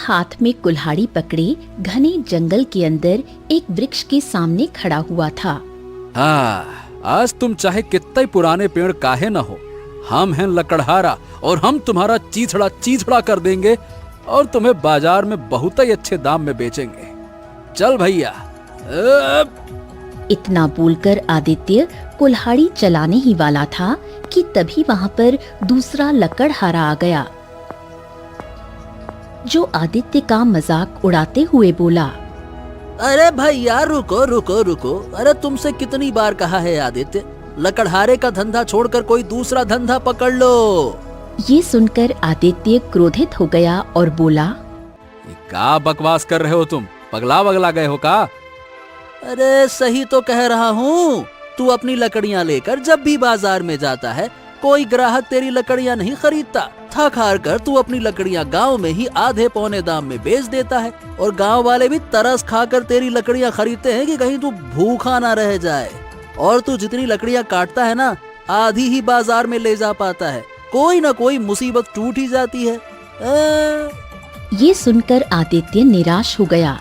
हाथ में कुल्हाड़ी पकड़े घने जंगल के अंदर एक वृक्ष के सामने खड़ा हुआ था। हाँ, आज तुम चाहे कितना ही पुराने पेड़ काहे न हो, हम हैं लकड़हारा और हम तुम्हारा चीथड़ा चीथड़ा कर देंगे और तुम्हें बाजार में बहुत ही अच्छे दाम में बेचेंगे। चल भैया। इतना बोलकर आदित्य कुल्हाड़ी चलाने ही वाला था कि तभी वहां पर दूसरा लकड़हारा आ गया, जो आदित्य का मजाक उड़ाते हुए बोला, अरे भैया रुको रुको रुको, अरे तुमसे कितनी बार कहा है आदित्य, लकड़हारे का धंधा छोड़कर कोई दूसरा धंधा पकड़ लो। ये सुनकर आदित्य क्रोधित हो गया और बोला, ये क्या बकवास कर रहे हो तुम, पगला वगला गए हो का? अरे सही तो कह रहा हूँ, तू अपनी लकड़ियाँ लेकर जब भी बाजार में जाता है, कोई ग्राहक तेरी लकड़ियाँ नहीं खरीदता। थक हार कर तू अपनी लकड़ियाँ गांव में ही आधे पौने दाम में बेच देता है और गांव वाले भी तरस खाकर तेरी लकड़ियाँ खरीदते हैं कि कहीं तू भूखा ना रह जाए। और तू जितनी लकड़ियाँ काटता है ना, आधी ही बाजार में ले जा पाता है, कोई ना कोई मुसीबत टूट ही जाती है। ये सुनकर आदित्य निराश हो गया।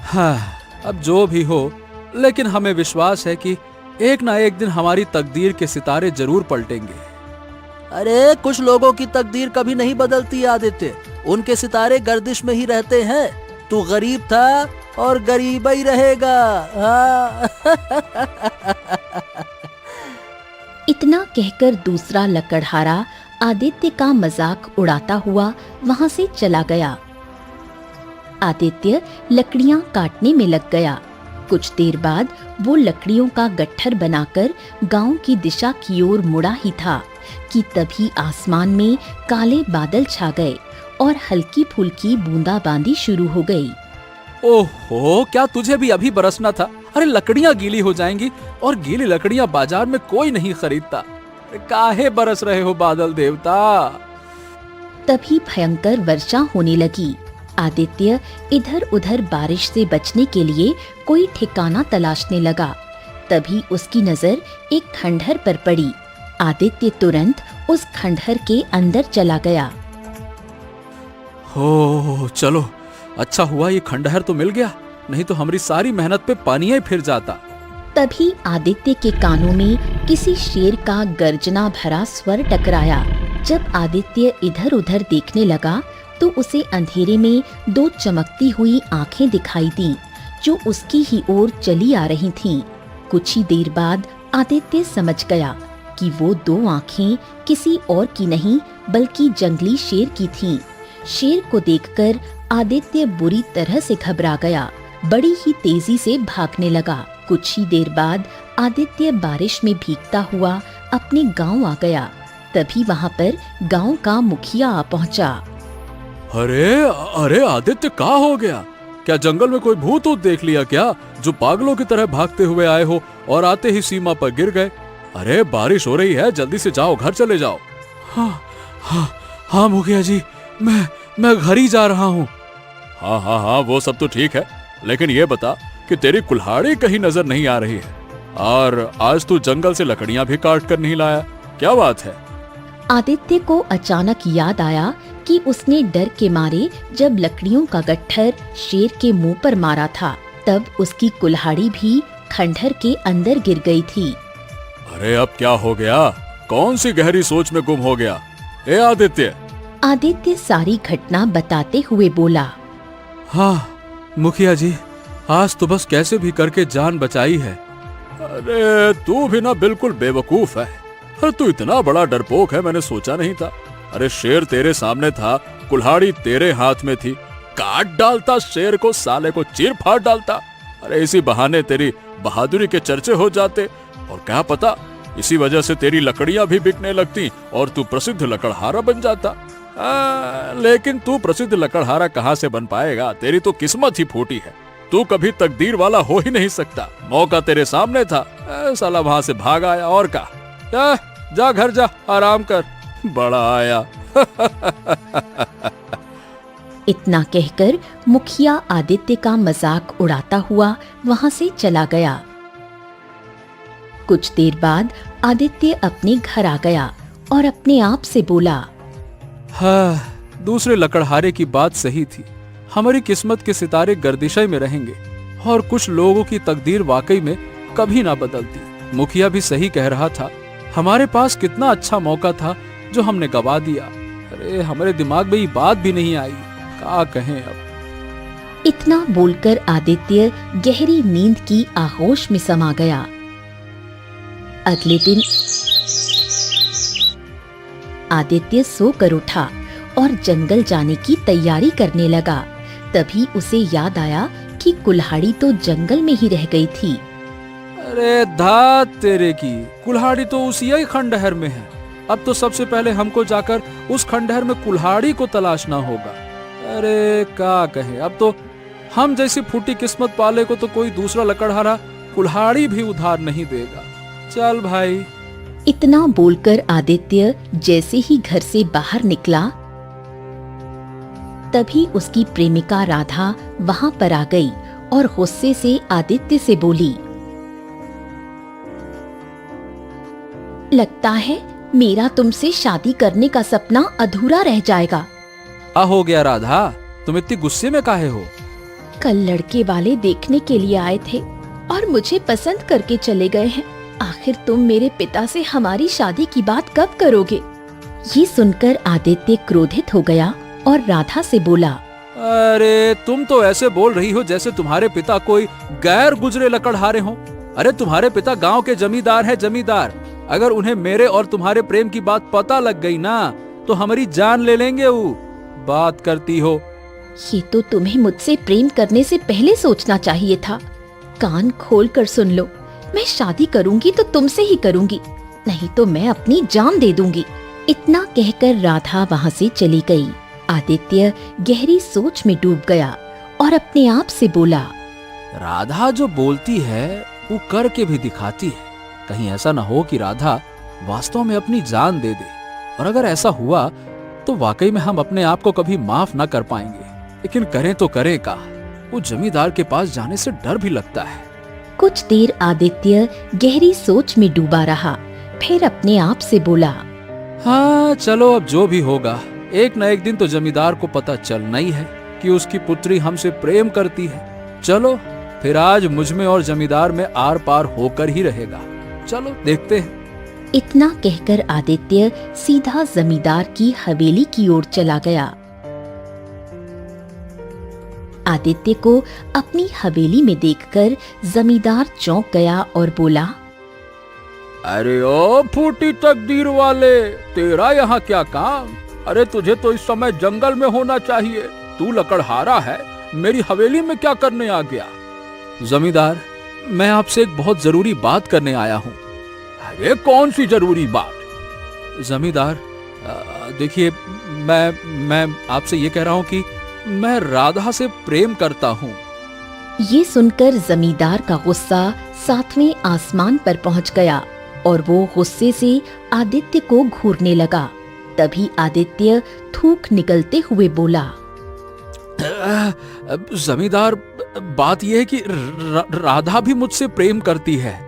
हाँ, अब जो भी हो, लेकिन हमें विश्वास है कि एक ना एक दिन हमारी तकदीर के सितारे जरूर पलटेंगे। अरे कुछ लोगों की तकदीर कभी नहीं बदलती आदित्य, उनके सितारे गर्दिश में ही रहते हैं। तू गरीब था और गरीब ही रहेगा। इतना कहकर दूसरा लकड़हारा आदित्य का मजाक उड़ाता हुआ वहां से चला गया। आदित्य लकड़ियां काटने में लग गया। कुछ देर बाद वो लकड़ियों का गट्ठर बनाकर गांव की दिशा की ओर मुड़ा ही था कि तभी आसमान में काले बादल छा गए और हल्की फुल्की बूंदाबांदी शुरू हो गई। ओहो, क्या तुझे भी अभी बरसना था? अरे लकड़ियां गीली हो जाएंगी और गीली लकड़ियां बाजार में कोई नहीं खरीदता। काहे बरस रहे हो बादल देवता? तभी भयंकर वर्षा होने लगी। आदित्य इधर उधर बारिश से बचने के लिए कोई ठिकाना तलाशने लगा। तभी उसकी नजर एक खंडहर पर पड़ी। आदित्य तुरंत उस खंडहर के अंदर चला गया। हो चलो, अच्छा हुआ ये खंडहर तो मिल गया, नहीं तो हमारी सारी मेहनत पे पानी ही फिर जाता। तभी आदित्य के कानों में किसी शेर का गर्जना भरा स्वर टकराया। जब आदित्य इधर उधर देखने लगा तो उसे अंधेरे में दो चमकती हुई आंखें दिखाई दी, जो उसकी ही ओर चली आ रही थीं। कुछ ही देर बाद आदित्य समझ गया कि वो दो आंखें किसी और की नहीं बल्कि जंगली शेर की थीं। शेर को देखकर आदित्य बुरी तरह से घबरा गया, बड़ी ही तेजी से भागने लगा। कुछ ही देर बाद आदित्य बारिश में भीगता हुआ अपने गांव आ गया। तभी वहां पर गांव का मुखिया आ पहुंचा। अरे अरे आदित्य, क्या हो गया? क्या जंगल में कोई भूत ऊत देख लिया क्या, जो पागलों की तरह भागते हुए आए हो और आते ही सीमा पर गिर गए? अरे बारिश हो रही है, जल्दी से जाओ, घर चले जाओ। हाँ मुखिया जी, मैं घर ही जा रहा हूँ। हाँ, वो सब तो ठीक है, लेकिन ये बता कि तेरी कुल्हाड़ी कहीं नजर नहीं आ रही है और आज तू जंगल से लकड़ियां भी काट कर नहीं लाया, क्या बात है? आदित्य को अचानक याद आया कि उसने डर के मारे जब लकड़ियों का गट्ठर शेर के मुंह पर मारा था, तब उसकी कुल्हाड़ी भी खंडहर के अंदर गिर गई थी। अरे अब क्या हो गया? कौन सी गहरी सोच में गुम हो गया? ए आदित्य! आदित्य सारी घटना बताते हुए बोला, हाँ मुखिया जी, आज तो बस कैसे भी करके जान बचाई है। अरे तू भी ना बिल्कुल बेवकूफ है। अरे तू इतना बड़ा डरपोक है, मैंने सोचा नहीं था। अरे शेर तेरे सामने था, कुल्हाड़ी तेरे हाथ में थी, काट डालता शेर को, साले को चीर फाड़ डालता। अरे इसी बहाने तेरी बहादुरी के चर्चे हो जाते और क्या पता इसी वजह से तेरी लकड़ियां भी बिकने लगती और तू प्रसिद्ध लकड़हारा बन जाता। लेकिन तू प्रसिद्ध लकड़हारा कहाँ से बन पाएगा? तेरी तो किस्मत ही फूटी है, तू कभी तकदीर वाला हो ही नहीं सकता। मौका तेरे सामने था, साला वहां से भाग आया और का। जा घर जा, आराम कर, बड़ा आया। इतना कहकर मुखिया आदित्य का मजाक उड़ाता हुआ वहां से चला गया। कुछ देर बाद आदित्य अपने घर आ गया और अपने आप से बोला, हाँ, दूसरे लकड़हारे की बात सही थी, हमारी किस्मत के सितारे गर्दिशे में रहेंगे और कुछ लोगों की तकदीर वाकई में कभी ना बदलती। मुखिया भी सही कह रहा था। हमारे पास कितना अच्छा मौका था जो हमने गवा दिया। अरे हमारे दिमाग में ये बात भी नहीं आई, क्या कहें अब। इतना बोलकर आदित्य गहरी नींद की आगोश में समा गया। अगले दिन आदित्य सोकर उठा और जंगल जाने की तैयारी करने लगा। तभी उसे याद आया कि कुल्हाड़ी तो जंगल में ही रह गई थी। अरे धात तेरे की, कुल्हाड़ी तो उसी खंडहर में है। अब तो सबसे पहले हमको जाकर उस खंडहर में कुल्हाड़ी को तलाशना होगा। अरे क्या कहे, अब तो हम जैसी फूटी किस्मत वाले को तो कोई दूसरा लकड़हारा कुल्हाड़ी भी उधार नहीं देगा। चल भाई। इतना बोलकर आदित्य जैसे ही घर से बाहर निकला, तभी उसकी प्रेमिका राधा वहां पर आ गई और गुस्से से आदित्य से बोली, लगता है मेरा तुमसे शादी करने का सपना अधूरा रह जाएगा। क्या हो गया राधा, तुम इतनी गुस्से में काहे हो? कल लड़के वाले देखने के लिए आए थे और मुझे पसंद करके चले गए हैं। आखिर तुम मेरे पिता से हमारी शादी की बात कब करोगे? ये सुनकर आदित्य क्रोधित हो गया और राधा से बोला, अरे तुम तो ऐसे बोल रही हो जैसे तुम्हारे पिता कोई गैर गुजरे लकड़हारे हो। अरे तुम्हारे पिता गांव के जमींदार है, जमींदार। अगर उन्हें मेरे और तुम्हारे प्रेम की बात पता लग गई ना तो हमारी जान ले लेंगे। वो बात करती हो। ये तो तुम्हें मुझसे प्रेम करने से पहले सोचना चाहिए था। कान खोल कर सुन लो, मैं शादी करूंगी तो तुमसे ही करूंगी, नहीं तो मैं अपनी जान दे दूंगी। इतना कहकर राधा वहाँ से चली गई। आदित्य गहरी सोच में डूब गया और अपने आप से बोला, राधा जो बोलती है वो करके भी दिखाती है। कहीं ऐसा ना हो कि राधा वास्तव में अपनी जान दे दे, और अगर ऐसा हुआ तो वाकई में हम अपने आप को कभी माफ ना कर पाएंगे। लेकिन करें तो करें का, वो जमींदार के पास जाने से डर भी लगता है। कुछ देर आदित्य गहरी सोच में डूबा रहा, फिर अपने आप से बोला, हाँ चलो अब जो भी होगा, एक न एक दिन तो जमींदार को पता चलना ही है कि उसकी पुत्री हमसे प्रेम करती है। चलो फिर आज मुझ में और जमींदार में आर पार होकर ही रहेगा। चलो देखते हैं। इतना कहकर आदित्य सीधा जमींदार की हवेली की ओर चला गया। आदित्य को अपनी हवेली में देखकर जमींदार चौंक गया और बोला, अरे ओ फूटी तकदीर वाले, तेरा यहाँ क्या काम? अरे तुझे तो इस समय जंगल में होना चाहिए। तू लकड़हारा है, मेरी हवेली में क्या करने आ गया? जमींदार, मैं आपसे एक बहुत जरूरी बात करने आया हूँ। अरे कौन सी जरूरी बात? जमींदार देखिए, मैं आपसे ये कह रहा हूँ कि मैं राधा से प्रेम करता हूँ। ये सुनकर जमींदार का गुस्सा 7वें आसमान पर पहुंच गया और वो गुस्से से आदित्य को घूरने लगा। तभी आदित्य थूक निकलते हुए बोला, जमींदार, बात यह है कि राधा भी मुझसे प्रेम करती है।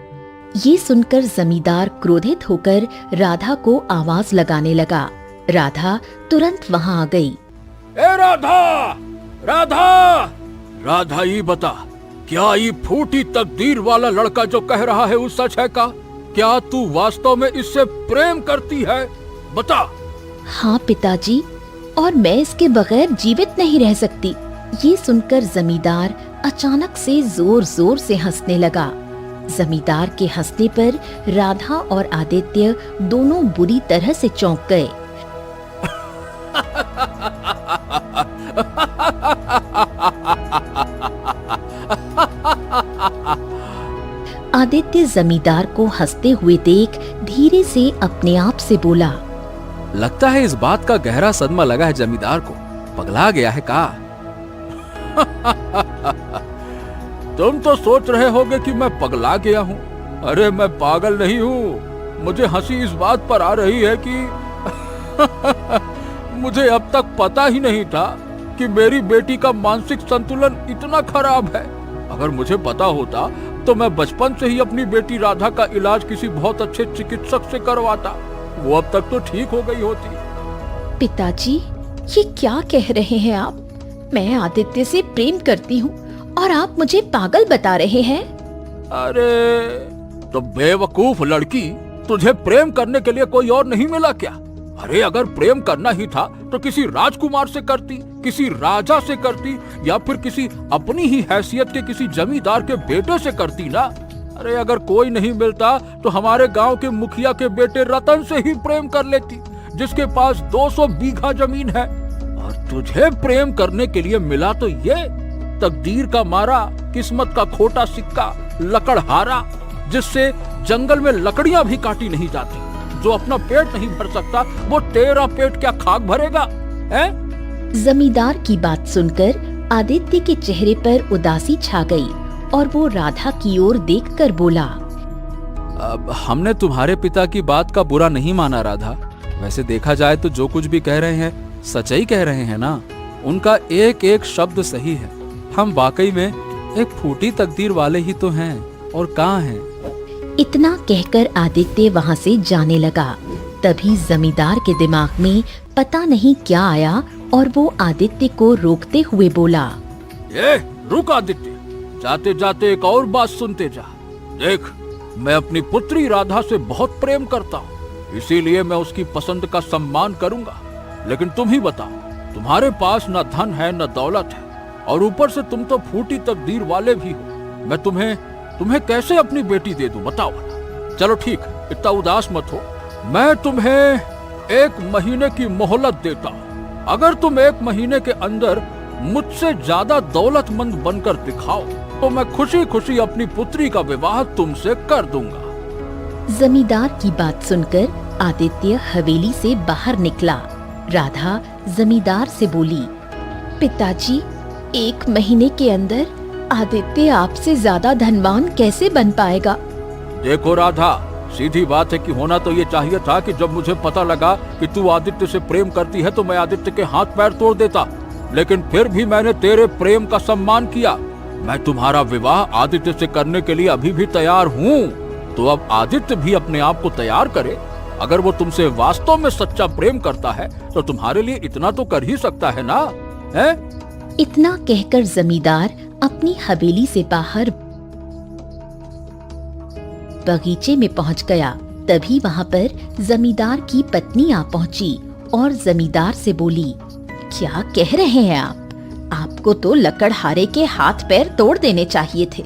ये सुनकर जमींदार क्रोधित होकर राधा को आवाज लगाने लगा। राधा तुरंत वहां आ गई। ए राधा, राधा, राधा, ये बता, क्या ये फूटी तकदीर वाला लड़का जो कह रहा है वो सच है का? क्या तू वास्तव में इससे प्रेम करती है? बता। हाँ पिताजी, और मैं इसके बगैर जीवित नहीं रह सकती। ये सुनकर जमींदार अचानक से जोर जोर से हंसने लगा। जमींदार के हंसने पर राधा और आदित्य दोनों बुरी तरह से चौंक गए। आदित्य जमींदार को हंसते हुए देख धीरे से अपने आप से बोला, लगता है इस बात का गहरा सदमा लगा है जमींदार को। पगला गया है का? तुम तो सोच रहे होगे कि मैं पगला गया हूँ। अरे मैं पागल नहीं हूँ। मुझे हंसी इस बात पर आ रही है कि मुझे अब तक पता ही नहीं था कि मेरी बेटी का मानसिक संतुलन इतना खराब है। अगर मुझे पता होता तो मैं बचपन से ही अपनी बेटी राधा का इलाज किसी बहुत अच्छे चिकित्सक से करवाता। वो अब तक तो ठीक हो गई होती। पिताजी, ये क्या कह रहे हैं आप? मैं आदित्य से प्रेम करती हूँ और आप मुझे पागल बता रहे हैं। अरे तो बेवकूफ लड़की, तुझे प्रेम करने के लिए कोई और नहीं मिला क्या? अरे अगर प्रेम करना ही था तो किसी राजकुमार से करती, किसी राजा से करती, या फिर किसी अपनी ही हैसियत के किसी जमींदार के बेटे से करती ना। अरे अगर कोई नहीं मिलता तो हमारे गांव के मुखिया के बेटे रतन से ही प्रेम कर लेती, जिसके पास 200 बीघा जमीन है। और तुझे प्रेम करने के लिए मिला तो ये तकदीर का मारा, किस्मत का खोटा सिक्का, लकड़हारा, जिससे जंगल में लकड़ियां भी काटी नहीं जाती। जो अपना पेट नहीं भर सकता वो तेरा पेट क्या खाक भरेगा, है? जमींदार की बात सुनकर आदित्य के चेहरे पर उदासी छा गई और वो राधा की ओर देखकर बोला, अब हमने तुम्हारे पिता की बात का बुरा नहीं माना राधा। वैसे देखा जाए तो जो कुछ भी कह रहे हैं सच्चाई कह रहे हैं ना। उनका एक एक शब्द सही है। हम वाकई में एक फूटी तकदीर वाले ही तो हैं, और कहाँ हैं। इतना कहकर आदित्य वहाँ से जाने लगा। तभी जमींदार के दिमाग में पता नहीं क्या आया और वो आदित्य को रोकते हुए बोला, ये रुक आदित्य, जाते जाते एक और बात सुनते जा। देख, मैं अपनी पुत्री राधा से बहुत प्रेम करता हूँ, इसीलिए मैं उसकी पसंद का सम्मान करूंगा। लेकिन तुम ही बताओ, तुम्हारे पास न धन है न दौलत है, और ऊपर से तुम तो फूटी तकदीर वाले भी हो। मैं तुम्हें कैसे अपनी बेटी दे दूं, बताओ भला। चलो ठीक, इतना उदास मत हो। मैं तुम्हें 1 महीने की मोहलत देता हूँ। अगर तुम 1 महीने के अंदर मुझसे ज्यादा दौलतमंद बनकर दिखाओ तो मैं खुशी खुशी अपनी पुत्री का विवाह तुमसे कर दूंगा। जमींदार की बात सुनकर आदित्य हवेली से बाहर निकला। राधा जमींदार से बोली, पिताजी, 1 महीने के अंदर आदित्य आपसे ज्यादा धनवान कैसे बन पाएगा? देखो राधा, सीधी बात है कि होना तो ये चाहिए था कि जब मुझे पता लगा कि तू आदित्य से प्रेम करती है तो मैं आदित्य के हाथ पैर तोड़ देता। लेकिन फिर भी मैंने तेरे प्रेम का सम्मान किया। मैं तुम्हारा विवाह आदित्य से करने के लिए अभी भी तैयार हूँ। तो अब आदित्य भी अपने आप को तैयार करे। अगर वो तुमसे वास्तव में सच्चा प्रेम करता है तो तुम्हारे लिए इतना तो कर ही सकता है ना, है? इतना कहकर जमींदार अपनी हवेली से बाहर बगीचे में पहुंच गया। तभी वहां पर जमींदार की पत्नी आ पहुंची और जमींदार से बोली, क्या कह रहे हैं आप? आपको तो लकड़हारे के हाथ पैर तोड़ देने चाहिए थे।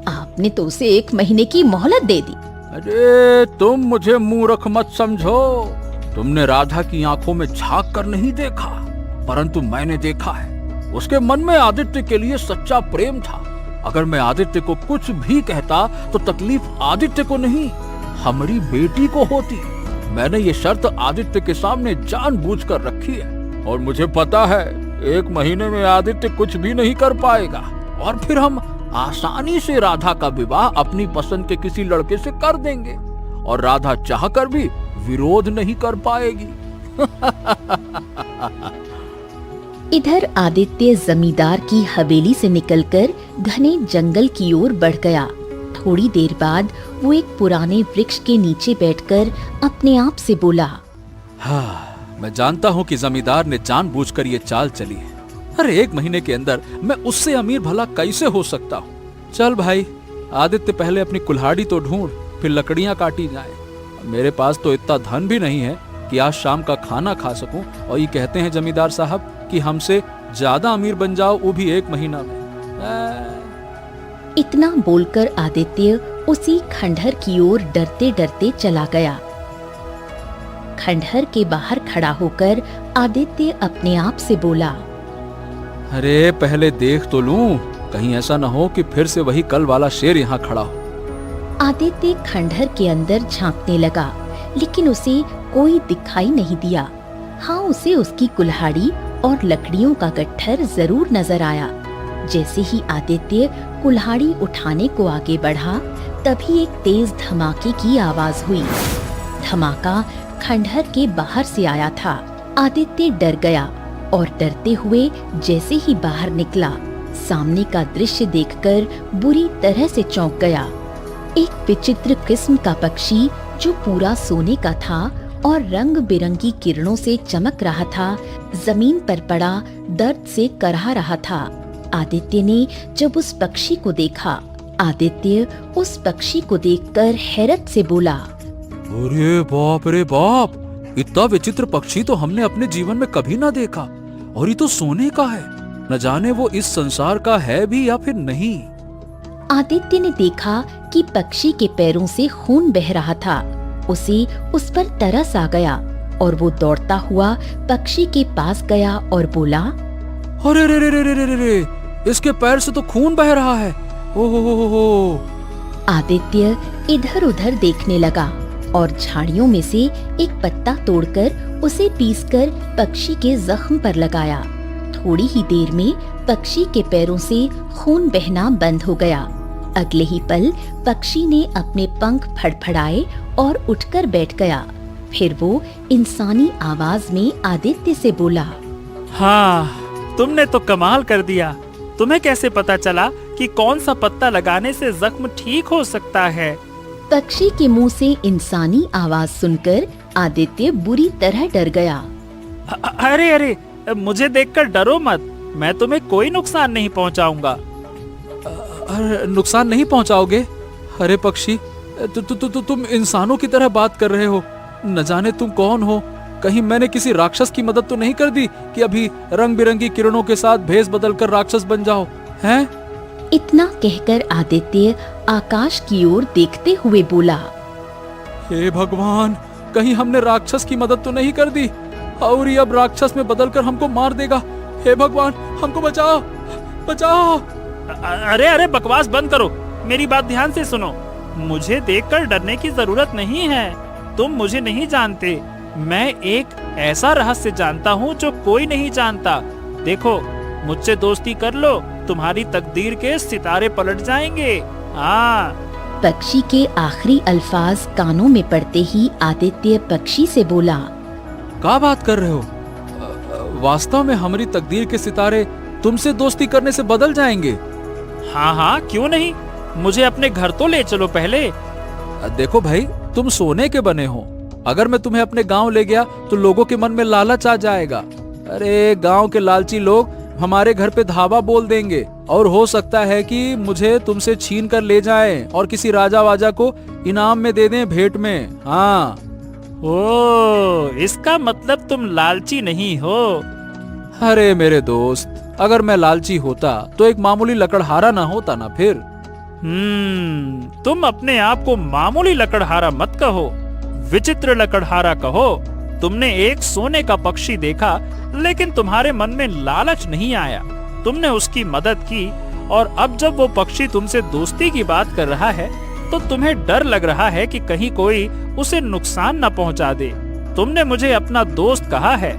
आपने तो उसे 1 महीने की मोहलत दे दी। अरे तुम मुझे मूर्ख मत समझो। तुमने राधा की आंखों में झांक कर नहीं देखा, परंतु मैंने देखा है। उसके मन में आदित्य के लिए सच्चा प्रेम था। अगर मैं आदित्य को कुछ भी कहता तो तकलीफ आदित्य को नहीं, हमारी बेटी को होती। मैंने ये शर्त आदित्य के सामने जानबूझकर रखी है, और मुझे पता है 1 महीने में आदित्य कुछ भी नहीं कर पाएगा, और फिर हम आसानी से राधा का विवाह अपनी पसंद के किसी लड़के से कर देंगे, और राधा चाहकर भी विरोध नहीं कर पाएगी। इधर आदित्य जमींदार की हवेली से निकलकर घने जंगल की ओर बढ़ गया। थोड़ी देर बाद वो एक पुराने वृक्ष के नीचे बैठकर अपने आप से बोला, हाँ, मैं जानता हूँ कि जमींदार ने जानबूझकर ये चाल चली है। अरे 1 महीने के अंदर मैं उससे अमीर भला कैसे हो सकता हूँ? चल भाई आदित्य, पहले अपनी कुल्हाड़ी तो ढूंढ, फिर लकड़ियां काटी जाएं। मेरे पास तो इतना धन भी नहीं है कि आज शाम का खाना खा सकूं, और ये कहते हैं जमींदार साहब कि हमसे ज्यादा अमीर बन जाओ, वो भी 1 महीना में। इतना बोलकर आदित्य उसी खंडहर की ओर डरते डरते चला गया। खंडहर के बाहर खड़ा होकर आदित्य अपने आप से बोला, अरे पहले देख तो लूं, कहीं ऐसा न हो कि फिर से वही कल वाला शेर यहाँ खड़ा हो। आदित्य खंडहर के अंदर झांकने लगा, लेकिन उसे कोई दिखाई नहीं दिया। हाँ, उसे उसकी कुल्हाड़ी और लकड़ियों का गट्ठर जरूर नजर आया। जैसे ही आदित्य कुल्हाड़ी उठाने को आगे बढ़ा, तभी एक तेज धमाके की आवाज हुई। धमाका खंडहर के बाहर से आया था। आदित्य डर गया और डरते हुए जैसे ही बाहर निकला, सामने का दृश्य देखकर बुरी तरह से चौंक गया। एक विचित्र किस्म का पक्षी जो पूरा सोने का था, और रंग बिरंगी किरणों से चमक रहा था, जमीन पर पड़ा दर्द से करहा रहा था। आदित्य ने जब उस पक्षी को देखा, आदित्य उस पक्षी को देखकर हैरत से बोला, अरे बाप रे बाप, इतना विचित्र पक्षी तो हमने अपने जीवन में कभी ना देखा, और ये तो सोने का है। न जाने वो इस संसार का है भी या फिर नहीं। आदित्य ने देखा कि पक्षी के पैरों से खून बह रहा था। उसे उस पर तरस आ गया और वो दौड़ता हुआ पक्षी के पास गया और बोला, अरे रे रे रे रे रे रे, इसके पैर से तो खून बह रहा है। ओहो। आदित्य इधर उधर देखने लगा और झाड़ियों में से एक पत्ता तोड़कर उसे पीसकर पक्षी के जख्म पर लगाया। थोड़ी ही देर में पक्षी के पैरों से खून बहना बंद हो गया। अगले ही पल पक्षी ने अपने पंख फड़फड़ाए और उठकर बैठ गया। फिर वो इंसानी आवाज में आदित्य से बोला, हाँ, तुमने तो कमाल कर दिया। तुम्हें कैसे पता चला कि कौन सा पत्ता लगाने से जख्म ठीक हो सकता है? पक्षी के मुंह से इंसानी आवाज सुनकर आदित्य बुरी तरह डर गया। अरे अरे, मुझे देखकर डरो मत, मैं तुम्हें कोई नुकसान नहीं पहुंचाऊंगा। अरे नुकसान नहीं पहुंचाओगे? अरे पक्षी, तुम इंसानों की तरह बात कर रहे हो। न जाने तुम कौन हो? कहीं मैंने किसी राक्षस की मदद तो नहीं कर दी कि अभी रंग बिरंगी किरणों के साथ भेष बदलकर राक्षस बन जाओ, हैं? इतना कहकर आदित्य आकाश की ओर देखते हुए बोला, हे भगवान, कहीं हमने राक्षस की मदद तो नहीं कर दी और ये अब राक्षस में बदलकर हमको मार देगा। हे भगवान, हमको बचाओ, बचाओ। अरे अरे, बकवास बंद करो, मेरी बात ध्यान से सुनो। मुझे देखकर डरने की जरूरत नहीं है। तुम मुझे नहीं जानते। मैं एक ऐसा रहस्य जानता हूँ जो कोई नहीं जानता। देखो, मुझसे दोस्ती कर लो, तुम्हारी तकदीर के सितारे पलट जाएंगे। हाँ। पक्षी के आखिरी अल्फाज कानों में पड़ते ही आदित्य पक्षी से बोला, क्या बात कर रहे हो? वास्तव में हमारी तकदीर के सितारे तुमसे दोस्ती करने से बदल जाएंगे? हाँ हाँ, क्यों नहीं। मुझे अपने घर तो ले चलो पहले। देखो भाई, तुम सोने के बने हो। अगर मैं तुम्हें अपने गांव ले गया तो लोगों के मन में लालच आ जाएगा। अरे गांव के लालची लोग हमारे घर पे धावा बोल देंगे और हो सकता है कि मुझे तुमसे छीन कर ले जाएं और किसी राजा वाजा को इनाम में दे दें, भेंट में। हाँ। ओ, इसका मतलब तुम लालची नहीं हो। अरे मेरे दोस्त, अगर मैं लालची होता तो एक मामूली लकड़हारा ना होता ना फिर। तुम अपने आप को मामूली लकड़हारा मत कहो, विचित्र लकड़हारा कहो। तुमने एक सोने का पक्षी देखा, लेकिन तुम्हारे मन में लालच नहीं आया। तुमने उसकी मदद की और अब जब वो पक्षी तुमसे दोस्ती की बात कर रहा है तो तुम्हें डर लग रहा है कि कहीं कोई उसे नुकसान न पहुंचा दे। तुमने मुझे अपना दोस्त कहा है।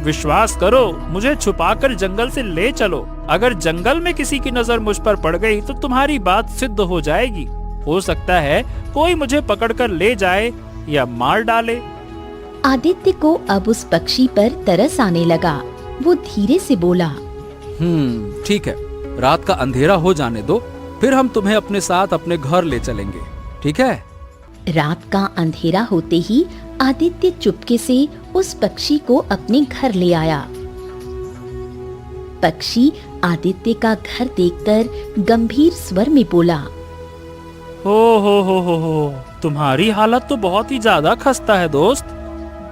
विश्वास करो, मुझे छुपाकर जंगल से ले चलो। अगर जंगल में किसी की नजर मुझ पर पड़ गई तो तुम्हारी बात सिद्ध हो जाएगी। हो सकता है कोई मुझे पकड़कर ले जाए या मार डाले। आदित्य को अब उस पक्षी पर तरस आने लगा। वो धीरे से बोला, ठीक है, रात का अंधेरा हो जाने दो, फिर हम तुम्हें अपने साथ अपने घर ले चलेंगे, ठीक है? रात का अंधेरा होते ही आदित्य चुपके से उस पक्षी को अपने घर ले आया। पक्षी आदित्य का घर देखकर गंभीर स्वर में बोला, हो, तुम्हारी हालत तो बहुत ही ज्यादा खस्ता है दोस्त।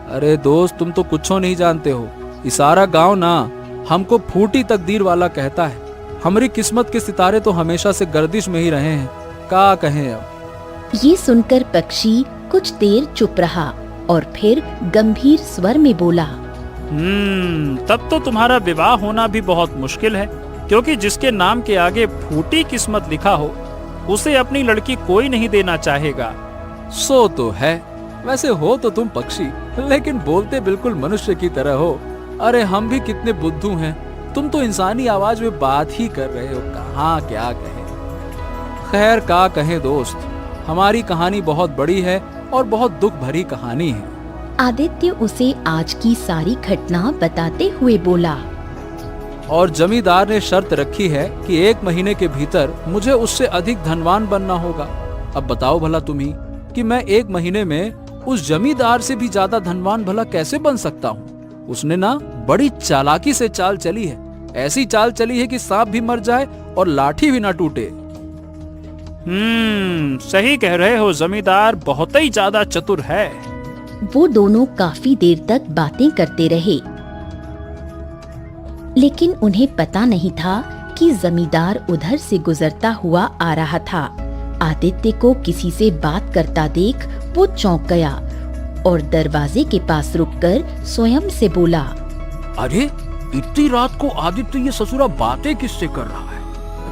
अरे दोस्त, तुम तो कुछ नहीं जानते हो। ये सारा गांव ना हमको फूटी तकदीर वाला कहता है। हमारी किस्मत के सितारे तो हमेशा से गर्दिश में ही रहे हैं। क्या कहें अब? ये सुनकर पक्षी कुछ देर चुप रहा और फिर गंभीर स्वर में बोला, तब तो तुम्हारा विवाह होना भी बहुत मुश्किल है, क्योंकि जिसके नाम के आगे फूटी किस्मत लिखा हो उसे अपनी लड़की कोई नहीं देना चाहेगा। सो तो है। वैसे हो तो तुम पक्षी, लेकिन बोलते बिल्कुल मनुष्य की तरह हो। अरे हम भी कितने बुद्धू हैं, तुम तो इंसानी आवाज में बात ही कर रहे हो। कहाँ क्या कहें। खैर क्या कहें दोस्त, हमारी कहानी बहुत बड़ी है और बहुत दुख भरी कहानी है। आदित्य उसे आज की सारी घटना बताते हुए बोला, और जमींदार ने शर्त रखी है कि 1 महीने के भीतर मुझे उससे अधिक धनवान बनना होगा। अब बताओ भला तुम ही कि मैं 1 महीने में उससे अधिक धनवान कैसे बन सकता हूँ? उस जमींदार से भी ज्यादा धनवान भला कैसे बन सकता हूँ? उसने ना बड़ी चालाकी से चाल चली है, ऐसी चाल चली है कि सांप भी मर जाए और लाठी भी ना टूटे। सही कह रहे हो, जमींदार बहुत ही ज्यादा चतुर है। वो दोनों काफी देर तक बातें करते रहे, लेकिन उन्हें पता नहीं था कि जमींदार उधर से गुजरता हुआ आ रहा था। आदित्य को किसी से बात करता देख वो चौंक गया और दरवाजे के पास रुककर स्वयं से बोला, अरे इतनी रात को आदित्य ये ससुरा बातें किससे कर रहा है?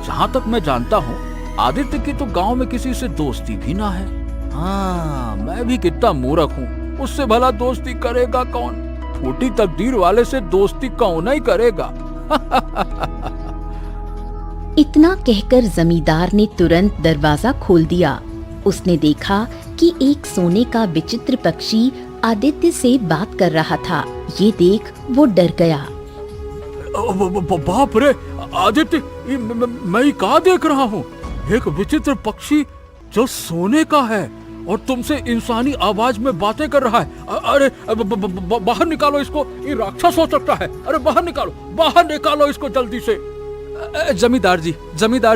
जहाँ तक मैं जानता हूँ आदित्य की तो गांव में किसी से दोस्ती भी ना है। हाँ, मैं भी कितना मूर्ख हूँ, उससे भला दोस्ती करेगा कौन? फूटी तकदीर वाले से दोस्ती कौन ही करेगा। इतना कहकर जमींदार ने तुरंत दरवाजा खोल दिया। उसने देखा कि एक सोने का विचित्र पक्षी आदित्य से बात कर रहा था। ये देख वो डर गया। बाप रे आदित्य, मैं क्या देख रहा हूँ? एक विचित्र पक्षी जो सोने का है और तुमसे इंसानी आवाज में बातें कर रहा है। अरे बाहर निकालो इसको, ये राक्षस हो सकता है। अरे बाहर निकालो इसको जल्दी से। जमींदार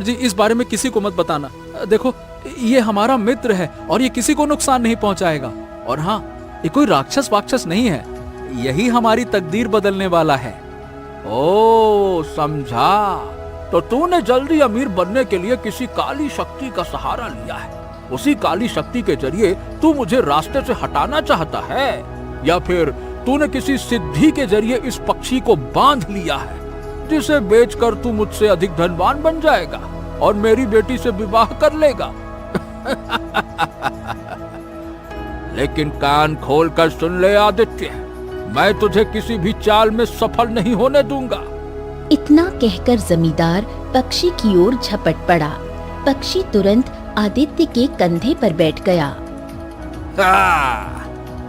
जी, इस बारे में किसी को मत बताना। देखो ये हमारा मित्र है और ये किसी को नुकसान नहीं पहुंचाएगा। और हाँ, ये कोई राक्षस नहीं है, यही हमारी तकदीर बदलने वाला है। ओ समझा, तो तूने जल्दी अमीर बनने के लिए किसी काली शक्ति का सहारा लिया है। उसी काली शक्ति के जरिए तू मुझे रास्ते से हटाना चाहता है, या फिर तूने किसी सिद्धि के जरिए इस पक्षी को बांध लिया है, जिसे बेचकर तू मुझसे अधिक धनवान बन जाएगा और मेरी बेटी से विवाह कर लेगा। लेकिन कान खोलकर सुन ले आदित्य, मैं तुझे किसी भी चाल में सफल नहीं होने दूंगा। इतना कहकर जमींदार पक्षी की ओर झपट पड़ा। पक्षी तुरंत आदित्य के कंधे पर बैठ गया।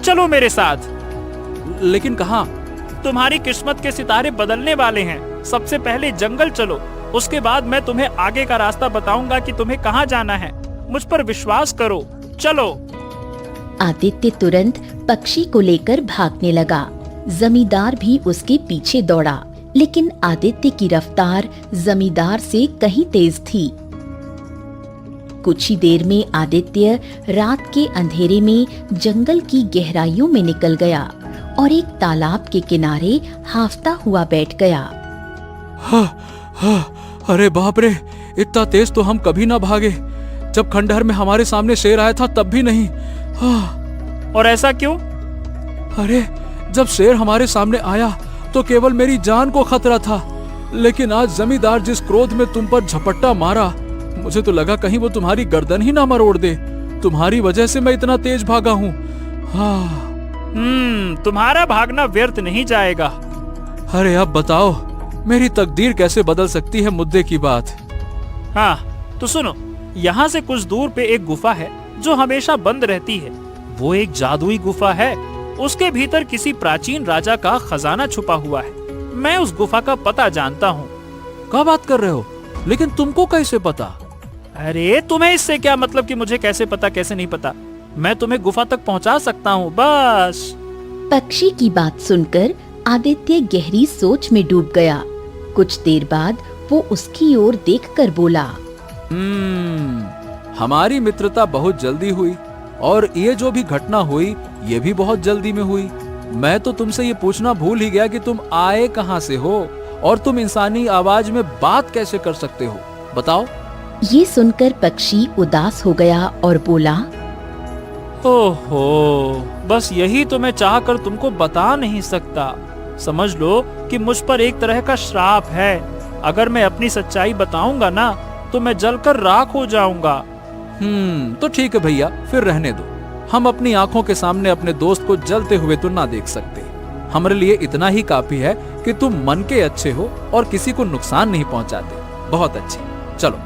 चलो मेरे साथ। लेकिन कहाँ? तुम्हारी किस्मत के सितारे बदलने वाले हैं। सबसे पहले जंगल चलो, उसके बाद मैं तुम्हें आगे का रास्ता बताऊंगा कि तुम्हें कहाँ जाना है। मुझ पर विश्वास करो, चलो। आदित्य तुरंत पक्षी को लेकर भागने लगा। जमींदार भी उसके पीछे दौड़ा, लेकिन आदित्य की रफ्तार जमींदार से कहीं तेज थी। कुछ ही देर में आदित्य रात के अंधेरे में जंगल की गहराइयों में निकल गया और एक तालाब के किनारे हांफता हुआ बैठ गया। अरे बाप रे, इतना तेज तो हम कभी ना भागे। जब खंडहर में हमारे सामने शेर आया था तब भी नहीं। और ऐसा क्यों? अरे जब शेर हमारे सामने आया तो केवल मेरी जान को खतरा था, लेकिन आज जमींदार जिस क्रोध में तुम पर झपट्टा मारा, मुझे तो लगा कहीं वो तुम्हारी गर्दन ही ना मरोड़ दे। तुम्हारी वजह से मैं इतना तेज भागा हूँ। तुम्हारा भागना व्यर्थ नहीं जाएगा। अरे अब बताओ, मेरी तकदीर कैसे बदल सकती है मुद्दे की बात। हाँ तो सुनो, यहाँ से कुछ दूर पे एक गुफा है जो हमेशा बंद रहती है। वो एक जादुई गुफा है। उसके भीतर किसी प्राचीन राजा का खजाना छुपा हुआ है। मैं उस गुफा का पता जानता हूँ। क्या बात कर रहे हो? लेकिन तुमको कैसे पता? अरे तुम्हें इससे क्या मतलब कि मुझे कैसे पता कैसे नहीं पता? मैं तुम्हें गुफा तक पहुँचा सकता हूँ बस। पक्षी की बात सुनकर आदित्य गहरी सोच में डूब गया। कुछ देर बाद वो उसकी ओर देखकर बोला, हमारी मित्रता बहुत जल्दी हुई और ये जो भी घटना हुई ये भी बहुत जल्दी में हुई। मैं तो तुमसे ये पूछना भूल ही गया कि तुम आए कहाँ से हो और तुम इंसानी आवाज में बात कैसे कर सकते हो, बताओ। ये सुनकर पक्षी उदास हो गया और बोला, ओहो, बस यही तो मैं चाहकर तुमको बता नहीं सकता। समझ लो कि मुझ पर एक तरह का श्राप है। अगर मैं अपनी सच्चाई बताऊंगा ना तो मैं जलकर राख हो जाऊंगा। तो ठीक है भैया, फिर रहने दो। हम अपनी आंखों के सामने अपने दोस्त को जलते हुए तो ना देख सकते। हमारे लिए इतना ही काफी है कि तुम मन के अच्छे हो और किसी को नुकसान नहीं पहुंचाते। बहुत अच्छे, चलो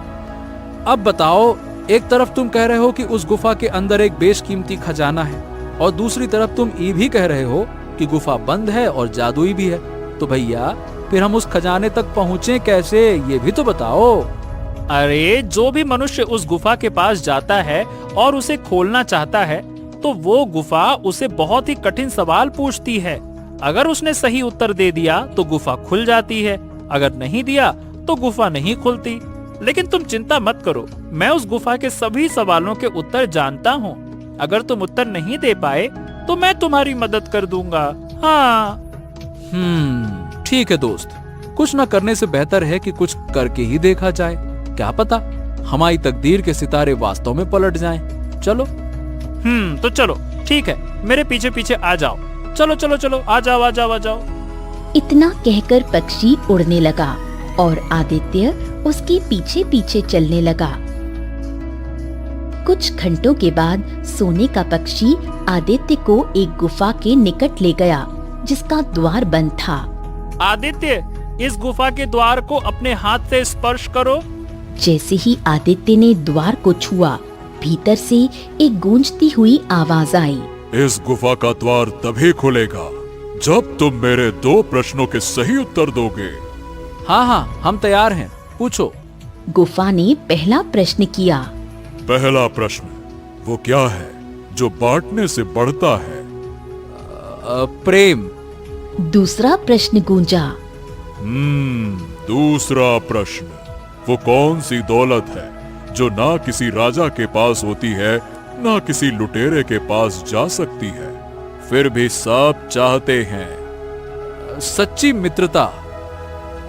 अब बताओ। एक तरफ तुम कह रहे हो कि उस गुफा के अंदर एक बेशकीमती खजाना है और दूसरी तरफ तुम ये भी कह रहे हो कि गुफा बंद है और जादुई भी है। तो भैया फिर हम उस खजाने तक पहुँचे कैसे, ये भी तो बताओ। अरे जो भी मनुष्य उस गुफा के पास जाता है और उसे खोलना चाहता है, तो वो गुफा उसे बहुत ही कठिन सवाल पूछती है। अगर उसने सही उत्तर दे दिया तो गुफा खुल जाती है, अगर नहीं दिया तो गुफा नहीं खुलती। लेकिन तुम चिंता मत करो, मैं उस गुफा के सभी सवालों के उत्तर जानता हूँ। अगर तुम उत्तर नहीं दे पाए तो मैं तुम्हारी मदद कर दूंगा। हाँ। ठीक है दोस्त, कुछ न करने से बेहतर है कि कुछ करके ही देखा जाए। क्या पता हमारी तकदीर के सितारे वास्तव में पलट जाएं। चलो। तो चलो, ठीक है, मेरे पीछे पीछे आ जाओ। चलो चलो चलो, आ जाओ आ जाओ आ जाओ। इतना कहकर पक्षी उड़ने लगा और आदित्य उसके पीछे पीछे चलने लगा। कुछ घंटों के बाद सोने का पक्षी आदित्य को एक गुफा के निकट ले गया जिसका द्वार बंद था। आदित्य, इस गुफा के द्वार को अपने हाथ से स्पर्श करो। जैसे ही आदित्य ने द्वार को छुआ, भीतर से एक गूंजती हुई आवाज आई। इस गुफा का द्वार तभी खुलेगा जब तुम मेरे 2 प्रश्नों के सही उत्तर दोगे। हाँ, हम तैयार हैं, पूछो। गुफा ने पहला प्रश्न किया। पहला प्रश्न, वो क्या है जो बांटने से बढ़ता है? प्रेम। दूसरा प्रश्न गूंजा। दूसरा प्रश्न, वो कौन सी दौलत है जो ना किसी राजा के पास होती है ना किसी लुटेरे के पास जा सकती है, फिर भी सब चाहते हैं? सच्ची मित्रता।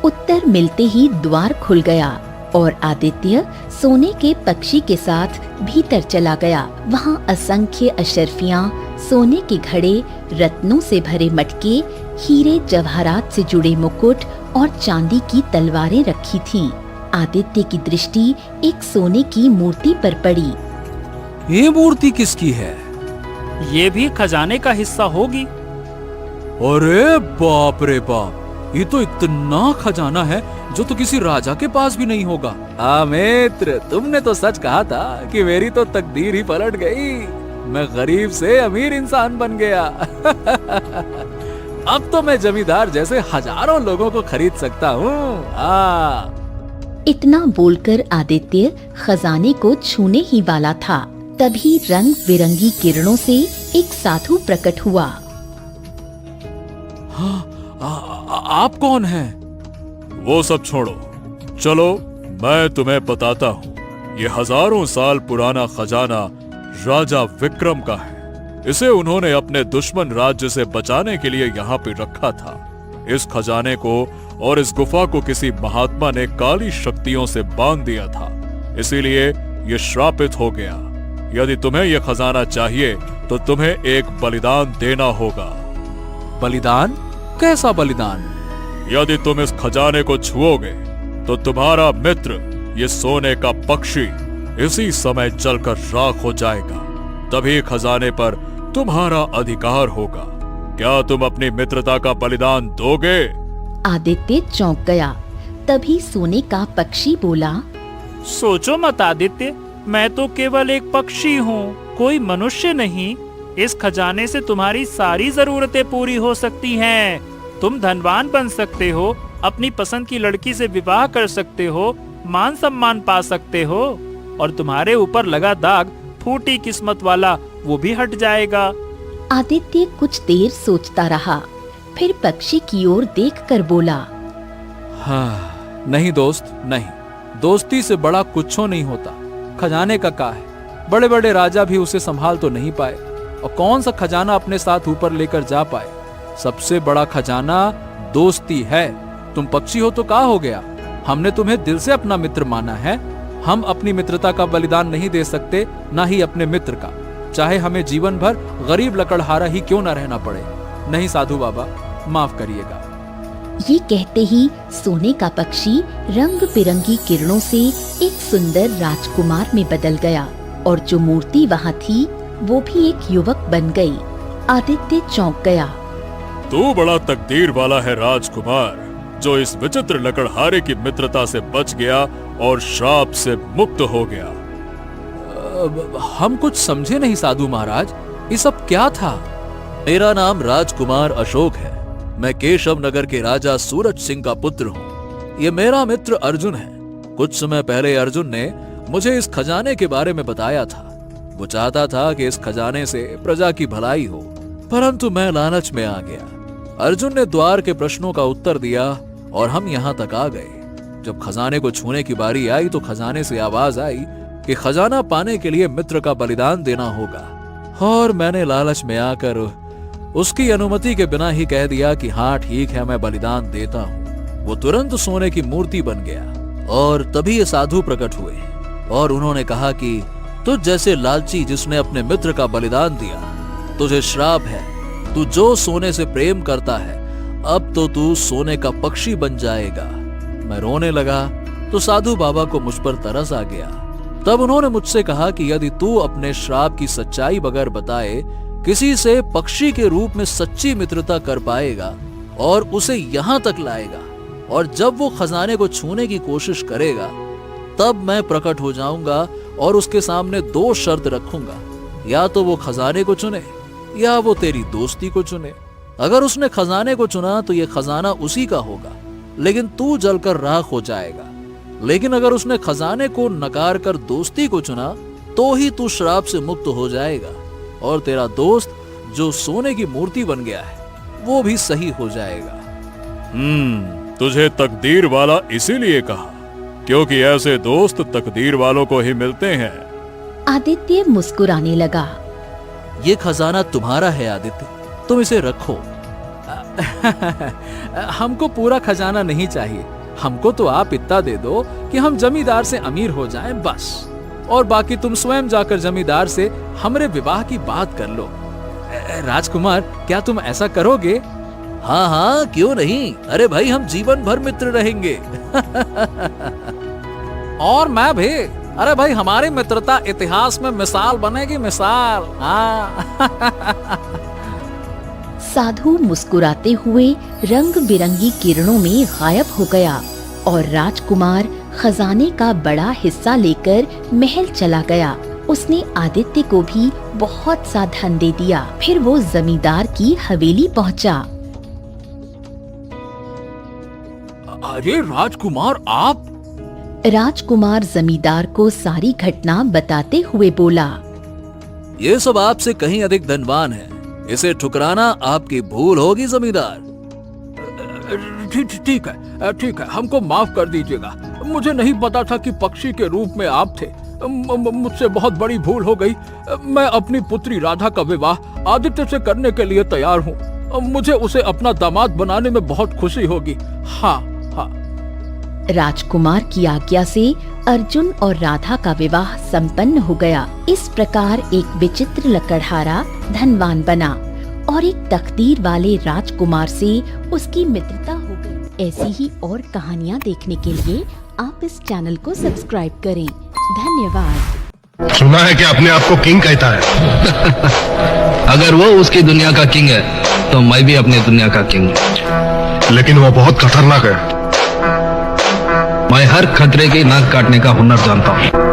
उत्तर मिलते ही द्वार खुल गया और आदित्य सोने के पक्षी के साथ भीतर चला गया। वहाँ असंख्य अशर्फियाँ, सोने के घड़े, रत्नों से भरे मटके, हीरे जवाहरात से जुड़े मुकुट और चांदी की तलवारें रखी थीं। आदित्य की दृष्टि एक सोने की मूर्ति पर पड़ी। ये मूर्ति किसकी है? ये भी खजाने का हिस्सा होगी। अरे बाप रे बाप, ये तो इतना खजाना है जो तो किसी राजा के पास भी नहीं होगा। मित्र, तुमने तो सच कहा था कि मेरी तो तकदीर ही पलट गई। मैं गरीब से अमीर इंसान बन गया। अब तो मैं जमींदार जैसे हजारों लोगों को खरीद सकता हूँ। इतना बोलकर आदित्य खजाने को छूने ही वाला था, तभी रंग बिरंगी किरणों से एक साधु प्रकट हुआ। आप कौन हैं? वो सब छोड़ो, चलो मैं तुम्हें बताता हूँ। ये हजारों साल पुराना खजाना राजा विक्रम का है। इसे उन्होंने अपने दुश्मन राज्य से बचाने के लिए यहाँ पे रखा था। इस खजाने को और इस गुफा को किसी महात्मा ने काली शक्तियों से बांध दिया था, इसीलिए ये श्रापित हो गया। यदि तुम्हें यह खजाना चाहिए तो तुम्हें एक बलिदान देना होगा। बलिदान? कैसा बलिदान? यदि तुम इस खजाने को छुओगे तो तुम्हारा मित्र ये सोने का पक्षी इसी समय जलकर राख हो जाएगा। तभी खजाने पर तुम्हारा अधिकार होगा। क्या तुम अपनी मित्रता का बलिदान दोगे? आदित्य चौंक गया। तभी सोने का पक्षी बोला, सोचो मत आदित्य, मैं तो केवल एक पक्षी हूँ, कोई मनुष्य नहीं। इस खजाने से तुम्हारी सारी जरूरतें पूरी हो सकती हैं। तुम धनवान बन सकते हो, अपनी पसंद की लड़की से विवाह कर सकते हो, मान सम्मान पा सकते हो और तुम्हारे ऊपर लगा दाग फूटी किस्मत वाला वो भी हट जाएगा। आदित्य कुछ देर सोचता रहा, फिर पक्षी की ओर देखकर बोला, हाँ, नहीं दोस्त, नहीं। दोस्ती से बड़ा कुछो नहीं होता। खजाने का क्या है, बड़े बड़े राजा भी उसे संभाल तो नहीं पाए, और कौन सा खजाना अपने साथ ऊपर लेकर जा पाए। सबसे बड़ा खजाना दोस्ती है। तुम पक्षी हो तो क्या हो गया, हमने तुम्हें दिल से अपना मित्र माना है। हम अपनी मित्रता का बलिदान नहीं दे सकते, ना ही अपने मित्र का, चाहे हमें जीवन भर गरीब लकड़हारा ही क्यों ना रहना पड़े। नहीं साधु बाबा, माफ करिएगा। ये कहते ही सोने का पक्षी रंग बिरंगी किरणों से एक सुंदर राजकुमार में बदल गया और जो मूर्ति वहाँ थी वो भी एक युवक बन गई। आदित्य चौंक गया। तू बड़ा तकदीर वाला है राजकुमार, जो इस विचित्र लकड़हारे की मित्रता से बच गया और श्राप से मुक्त हो गया। हम कुछ समझे नहीं साधु महाराज, ये सब क्या था? मेरा नाम राजकुमार अशोक है। मैं केशव नगर के राजा सूरज सिंह का पुत्र हूँ। ये मेरा मित्र अर्जुन है। कुछ समय पहले अर्जुन ने मुझे इस खजाने के बारे में बताया था। वो चाहता था कि इस खजाने से प्रजा की भलाई हो, परंतु मैं लालच में आ गया। अर्जुन ने द्वार के प्रश्नों का उत्तर दिया और हम यहाँ तक आ गए। जब खजाने को छूने की बारी आई तो खजाने से आवाज आई कि खजाना पाने के लिए मित्र का बलिदान देना होगा, और मैंने लालच में आकर उसकी अनुमति के बिना ही कह दिया कि हाँ ठीक है, मैं बलिदान देता हूँ। वो तुरंत सोने की मूर्ति बन गया और तभी ये साधु प्रकट हुए और उन्होंने कहा कि तुझ जैसे लालची जिसने अपने मित्र का बलिदान दिया, तुझे श्राप है। तू जो सोने से प्रेम करता है, अब तो तू सोने का पक्षी बन जाएगा। मैं रोने लगा तो साधु बाबा को मुझ पर तरस आ गया। तब उन्होंने मुझसे कहा कि यदि तू अपने श्राप की सच्चाई बगैर बताए किसी से पक्षी के रूप में सच्ची मित्रता कर पाएगा और उसे यहाँ तक लाएगा, और जब वो खजाने को छूने की कोशिश करेगा तब मैं प्रकट हो जाऊंगा और उसके सामने 2 शर्त रखूंगा, या तो वो खजाने को चुने या वो तेरी दोस्ती को चुने। अगर उसने खजाने को चुना तो ये खजाना उसी का होगा, लेकिन तू जलकर राख हो जाएगा। लेकिन अगर उसने खजाने को नकार कर दोस्ती को चुना तो ही तू श्राप से मुक्त हो जाएगा, और तेरा दोस्त जो सोने की मूर्ति बन गया है वो भी सही हो जाएगा। तुझे तकदीर वाला इसीलिए कहा क्योंकि ऐसे दोस्त तकदीर वालों को ही मिलते हैं। आदित्य मुस्कुराने लगा। ये खजाना तुम्हारा है आदित्य, तुम इसे रखो। हमको पूरा खजाना नहीं चाहिए, हमको तो आप इतना दे दो कि हम जमींदार से अमीर हो जाएं बस, और बाकी तुम स्वयं जाकर जमींदार से हमरे विवाह की बात कर लो। राजकुमार, क्या तुम ऐसा करोगे? हाँ हाँ, क्यों नहीं। अरे भाई, हम जीवन भर मित्र रहेंगे। और मैं भी। अरे भाई, हमारी मित्रता इतिहास में मिसाल बनेगी, मिसाल। हाँ। साधु मुस्कुराते हुए रंग बिरंगी किरणों में गायब हो गया और राजकुमार खजाने का बड़ा हिस्सा लेकर महल चला गया। उसने आदित्य को भी बहुत सा धन दे दिया। फिर वो जमींदार की हवेली पहुंचा। अरे राजकुमार, आप? राजकुमार जमींदार को सारी घटना बताते हुए बोला, ये सब आपसे कहीं अधिक धनवान है, इसे ठुकराना आपकी भूल होगी जमींदार। ठीक है, हमको माफ कर दीजिएगा। मुझे नहीं पता था कि पक्षी के रूप में आप थे। मुझसे बहुत बड़ी भूल हो गई। मैं अपनी पुत्री राधा का विवाह आदित्य से करने के लिए तैयार हूँ। मुझे उसे अपना दामाद बनाने में बहुत खुशी होगी। हाँ हाँ। राजकुमार की आज्ञा से अर्जुन और राधा का विवाह संपन्न हो गया। इस प्रकार एक विचित्र लकड़हारा धनवान बना और एक तकदीर वाले राजकुमार से उसकी मित्रता हो गई। ऐसी ही और कहानियाँ देखने के लिए आप इस चैनल को सब्सक्राइब करें। धन्यवाद। सुना है कि अपने आप को किंग कहता है। अगर वो उसकी दुनिया का किंग है तो मैं भी अपनी दुनिया का किंग हूँ। लेकिन वो बहुत खतरनाक है। मैं हर खतरे की नाक काटने का हुनर जानता हूँ।